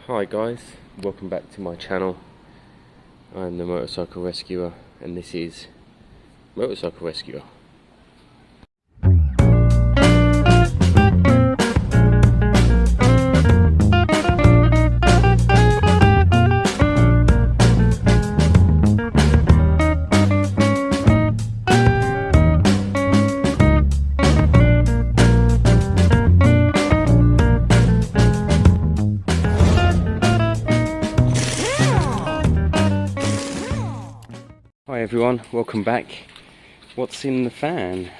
Hi guys, welcome back to my channel. I'm the motorcycle rescuer and this is Motorcycle Rescuer. Hi everyone, welcome back. What's in the fan?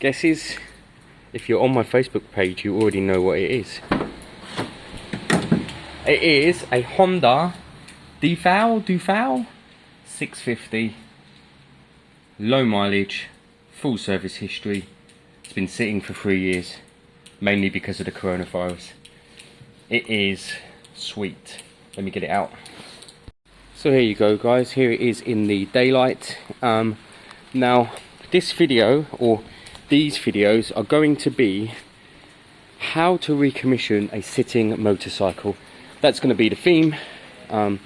Guesses? If you're on my Facebook page, you already know what it is. It is a Honda deauville 650, low mileage, full service history. It's been sitting for 3 years, mainly because of the coronavirus. It is sweet. Let me get it out. So here you go guys, here it is in the daylight. Now this video, or these videos, are going to be how to recommission a sitting motorcycle. That's going to be the theme, and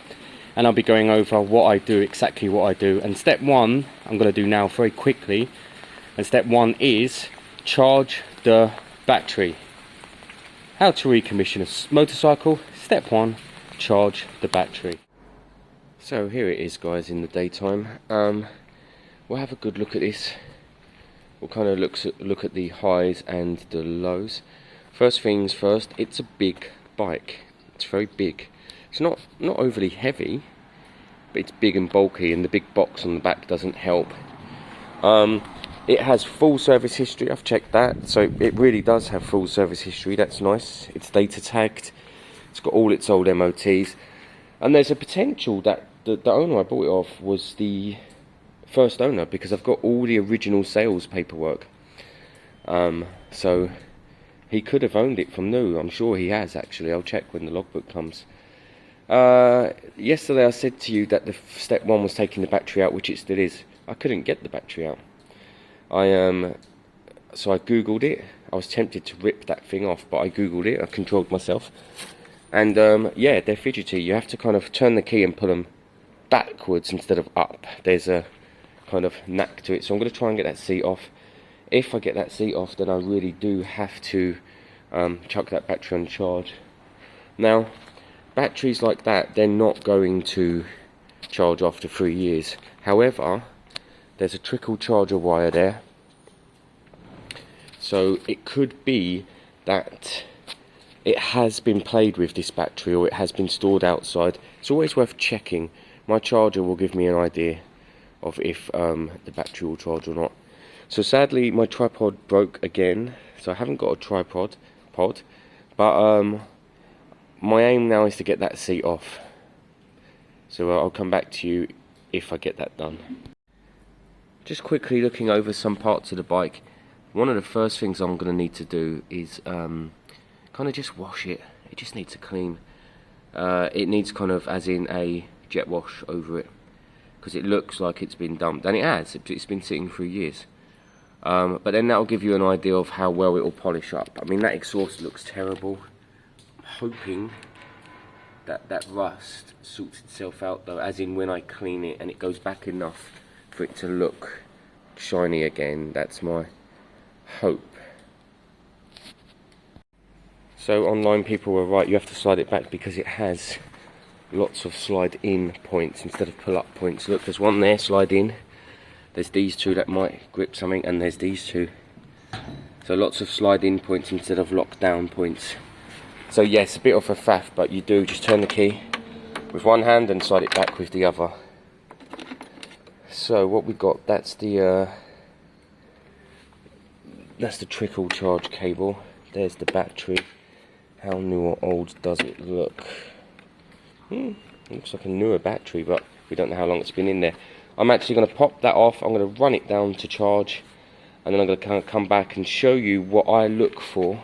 I'll be going over what I do, exactly what I do. And step one I'm going to do now very quickly, and step one is charge the battery. How to recommission a motorcycle. Step one, charge the battery. So here it is guys in the daytime. We'll have a good look at this. We'll kind of look at the highs and the lows. First things first, it's a big bike. It's very big. It's not overly heavy, but it's big and bulky, and the big box on the back doesn't help. It has full service history, I've checked that, so it really does have full service history. That's nice. It's data tagged, it's got all its old MOTs, and there's a potential that the owner I bought it off was the first owner, because I've got all the original sales paperwork. So he could have owned it from new. I'm sure he has actually. I'll check when the logbook comes. Yesterday I said to you that the step one was taking the battery out, which it still is. I couldn't get the battery out. So I googled it. I was tempted to rip that thing off, but I googled it. I controlled myself, and yeah, they're fidgety. You have to kind of turn the key and pull them backwards instead of up. There's a kind of knack to it, so I'm going to try and get that seat off. If I get that seat off, then I really do have to chuck that battery on charge. Now, batteries like that, they're not going to charge after 3 years. However, there's a trickle charger wire there, so it could be that it has been played with, this battery, or it has been stored outside. It's always worth checking. My charger will give me an idea of if the battery will charge or not. So sadly my tripod broke again, so I haven't got a tripod but my aim now is to get that seat off. So I'll come back to you if I get that done. Just quickly looking over some parts of the bike, one of the first things I'm going to need to do is kind of just wash it. It just needs a clean. It needs kind of as in a jet wash over it, because it looks like it's been dumped, and it has. It's been sitting for years. But then that'll give you an idea of how well it will polish up. I mean, that exhaust looks terrible. I'm hoping that that rust sorts itself out though, as in when I clean it and it goes back enough for it to look shiny again. That's my hope. So online people were right, you have to slide it back because it has lots of slide in points instead of pull up points. Look, there's one there, slide in. There's these two that might grip something, and there's these two. So lots of slide in points instead of lock down points. So yes, a bit of a faff, but you do just turn the key with one hand and slide it back with the other. So what we got, that's the trickle charge cable. There's the battery. How new or old does it look? Looks like a newer battery, but we don't know how long it's been in there. I'm actually going to pop that off. I'm going to run it down to charge, and then I'm going to kind of come back and show you what I look for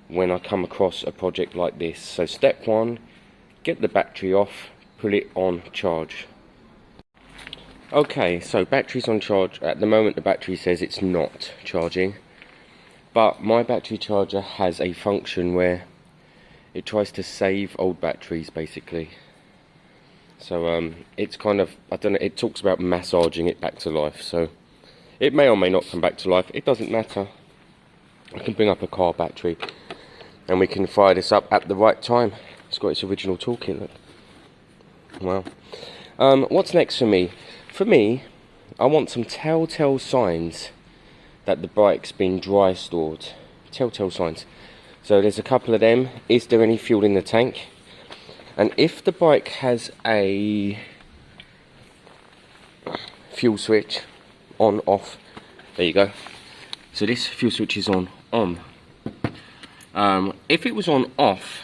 when I come across a project like this. So step one, get the battery off, put it on charge. Okay, so battery's on charge. At the moment the battery says it's not charging. But my battery charger has a function where it tries to save old batteries, basically. So it's kind of, I don't know, it talks about massaging it back to life. So it may or may not come back to life. It doesn't matter. I can bring up a car battery and we can fire this up at the right time. It's got its original toolkit, look. Wow. What's next for me? For me, I want some telltale signs that the bike's been dry stored. Telltale signs. So there's a couple of them. Is there any fuel in the tank? And if the bike has a fuel switch on, off, there you go. So this fuel switch is on. If it was on off,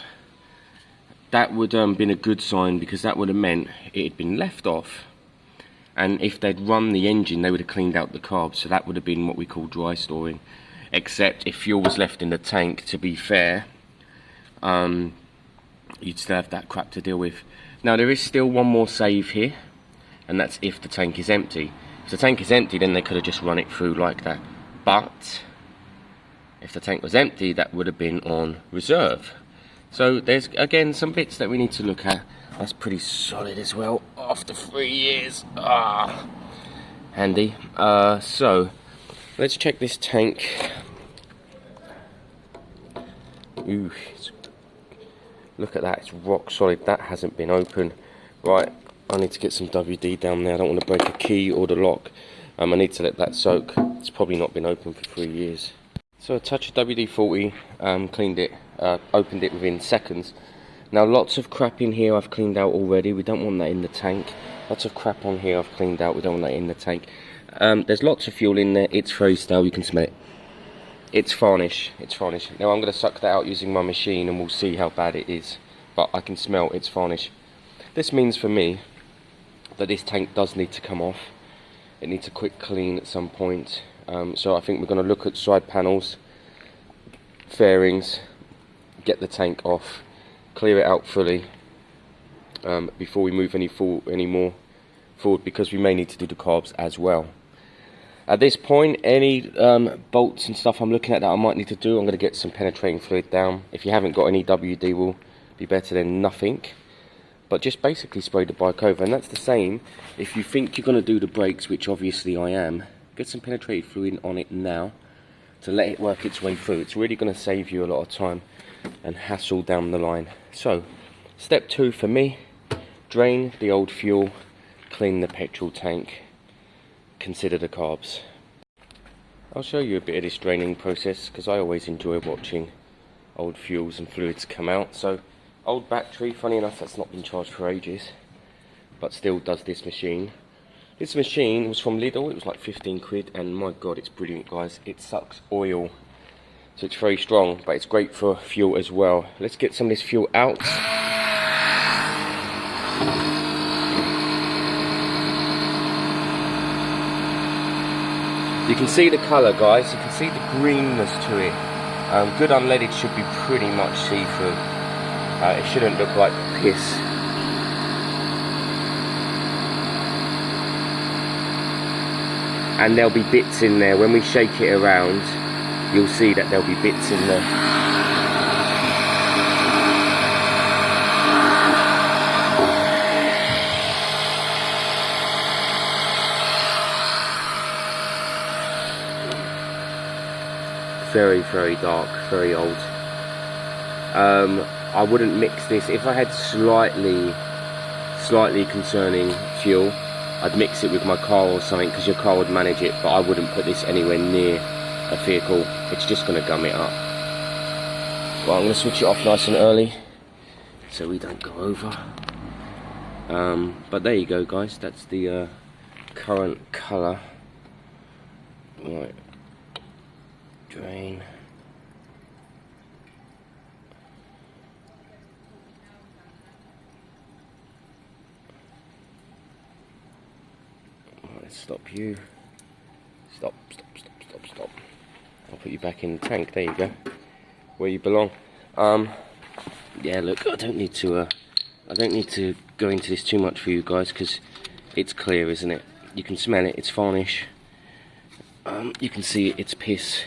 that would been a good sign, because that would have meant it had been left off, and if they'd run the engine they would have cleaned out the carbs, so that would have been what we call dry storing. Except if fuel was left in the tank, to be fair, you'd still have that crap to deal with. Now there is still one more save here, and that's if the tank is empty. If the tank is empty, then they could have just run it through like that, but if the tank was empty, that would have been on reserve. So there's again some bits that we need to look at. That's pretty solid as well after 3 years. Handy. So let's check this tank. Ooh, look at that, it's rock solid. That hasn't been opened. Right, I need to get some WD down there. I don't want to break a key or the lock. I need to let that soak. It's probably not been open for 3 years. So a touch of WD-40, cleaned it, opened it within seconds. Now lots of crap in here I've cleaned out already. We don't want that in the tank. Lots of crap on here I've cleaned out. We don't want that in the tank. There's lots of fuel in there. It's very stale. You can smell it. It's varnish. It's varnish. Now I'm going to suck that out using my machine and we'll see how bad it is. But I can smell it's varnish. This means for me that this tank does need to come off. It needs a quick clean at some point. So I think we're going to look at side panels, fairings, get the tank off, clear it out fully before we move any more forward, because we may need to do the carbs as well. At this point, any bolts and stuff I'm looking at that I might need to do, I'm going to get some penetrating fluid down. If you haven't got any, WD will be better than nothing. But just basically spray the bike over, and that's the same if you think you're going to do the brakes, which obviously I am. Get some penetrating fluid on it now to let it work its way through. It's really going to save you a lot of time and hassle down the line. So step 2 for me, drain the old fuel, clean the petrol tank, consider the carbs. I'll show you a bit of this draining process because I always enjoy watching old fuels and fluids come out. So old battery, funny enough that's not been charged for ages, but still does this machine. This machine was from Lidl. It was like 15 quid, and my god, it's brilliant, guys. It sucks oil, so it's very strong, but it's great for fuel as well. Let's get some of this fuel out. You can see the colour, guys. You can see the greenness to it. Good unleaded should be pretty much see-through. It shouldn't look like piss. And there'll be bits in there. When we shake it around, you'll see that there'll be bits in there. Very, very dark, very old. I wouldn't mix this. If I had slightly concerning fuel, I'd mix it with my car or something, because your car would manage it, but I wouldn't put this anywhere near a vehicle. It's just going to gum it up. Well, I'm going to switch it off nice and early so we don't go over. But there you go, guys. That's the current colour. Right. Drain. Stop you. Stop. I'll put you back in the tank. There you go, where you belong. Yeah, look, I don't need to go into this too much for you guys, because it's clear, isn't it? You can smell it. It's varnish. You can see it's piss.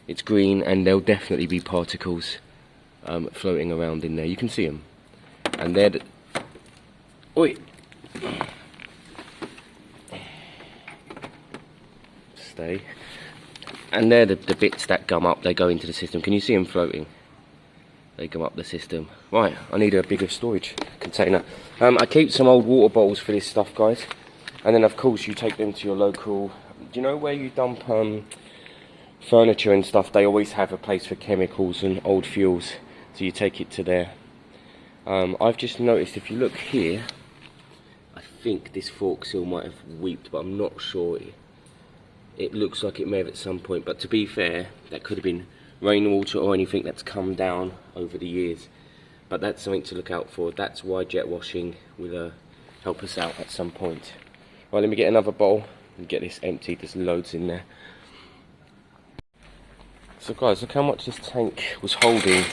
it's green, and there'll definitely be particles floating around in there. You can see them, and they're oi, stay, and they're the bits that gum up. They go into the system. Can you see them floating? They come up the system. Right, I need a bigger storage container. I keep some old water bottles for this stuff, guys. And then, of course, you take them to your local... Do you know where you dump furniture and stuff? They always have a place for chemicals and old fuels. So you take it to there. I've just noticed, if you look here, I think this fork seal might have weeped, but I'm not sure. It looks like it may have at some point. But to be fair, that could have been rainwater or anything that's come down over the years, but that's something to look out for. That's why jet washing will help us out at some point. Right, let me get another bowl and get this emptied. There's loads in there. So guys, look how much this tank was holding.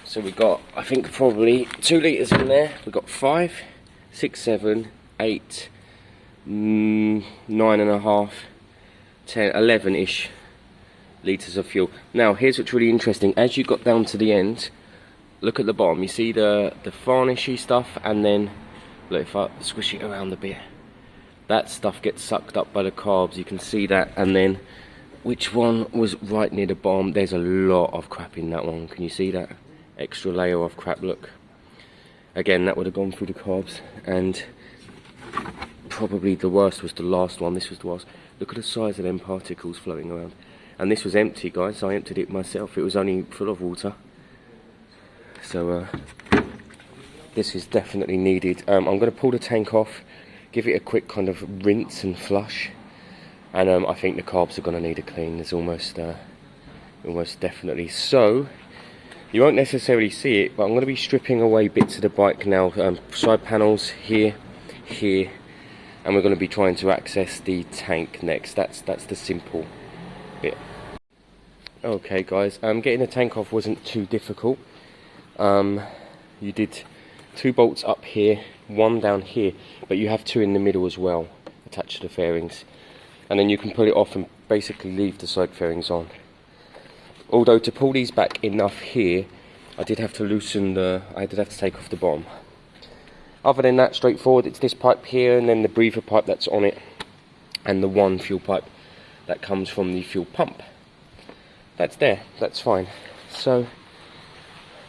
So we got, I think, probably 2 litres in there. We got 5, 6, 7, 8, 9.5, 10, 11-ish litres of fuel. Now here's what's really interesting. As you got down to the end, look at the bottom. You see the varnishy stuff, and then look, if I squish it around a bit, that stuff gets sucked up by the carbs. You can see that. And then which one was right near the bottom? There's a lot of crap in that one. Can you see that extra layer of crap? Look, again, that would have gone through the carbs. And probably the worst was the last one. This was the worst. Look at the size of them particles floating around. And this was empty, guys. I emptied it myself. It was only full of water. So this is definitely needed. I'm going to pull the tank off, give it a quick kind of rinse and flush, and I think the carbs are going to need a clean. There's almost definitely. So you won't necessarily see it, but I'm going to be stripping away bits of the bike now. Side panels here, here, and we're going to be trying to access the tank next. That's the simple bit. Okay guys, getting the tank off wasn't too difficult. You did 2 bolts up here, 1 down here, but you have 2 in the middle as well, attached to the fairings. And then you can pull it off and basically leave the side fairings on. Although to pull these back enough here, I did have to loosen I did have to take off the bottom. Other than that, straightforward. It's this pipe here, and then the breather pipe that's on it, and the one fuel pipe that comes from the fuel pump. That's there, that's fine. So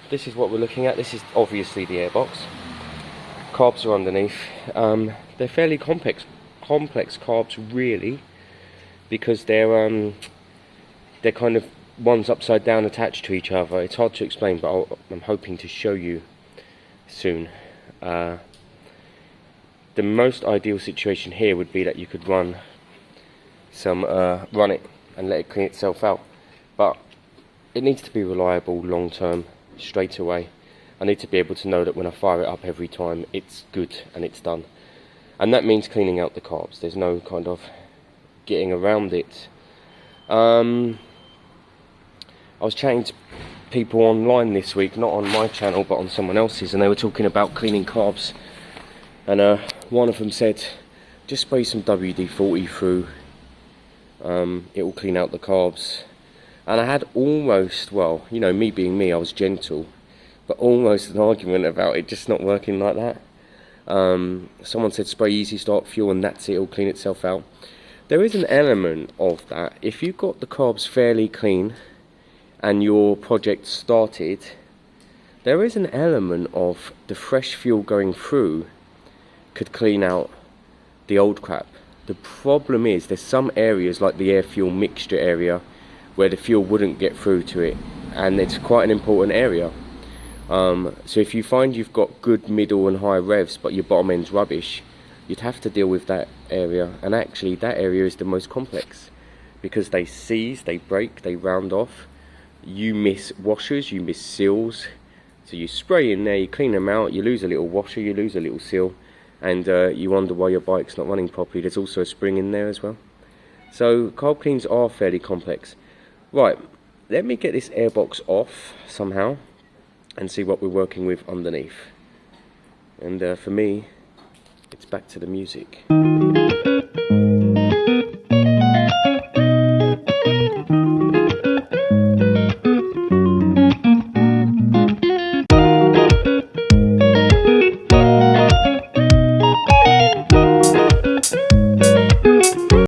this is what we're looking at. This is obviously the airbox. Carbs are underneath. They're fairly complex carbs, really, because they're kind of one's upside down attached to each other. It's hard to explain, but I'm hoping to show you soon. The most ideal situation here would be that you could run it and let it clean itself out. But it needs to be reliable long term, straight away. I need to be able to know that when I fire it up every time, it's good and it's done. And that means cleaning out the carbs. There's no kind of getting around it. I was chatting to people online this week, not on my channel but on someone else's, and they were talking about cleaning carbs. And one of them said, just spray some WD-40 through, it will clean out the carbs. And I had almost, well, you know, me being me, I was gentle, but almost an argument about it just not working like that. Someone said spray easy start fuel and that's it, it'll clean itself out. There is an element of that. If you've got the carbs fairly clean and your project started, there is an element of the fresh fuel going through could clean out the old crap. The problem is there's some areas like the air fuel mixture area where the fuel wouldn't get through to it, and it's quite an important area. So if you find you've got good middle and high revs but your bottom end's rubbish, you'd have to deal with that area. And actually that area is the most complex, because they seize, they break, they round off. You miss washers, you miss seals. So you spray in there, you clean them out, you lose a little washer, you lose a little seal, and you wonder why your bike's not running properly. There's also a spring in there as well. So carb cleans are fairly complex. Right, let me get this airbox off somehow and see what we're working with underneath. And for me, it's back to the music.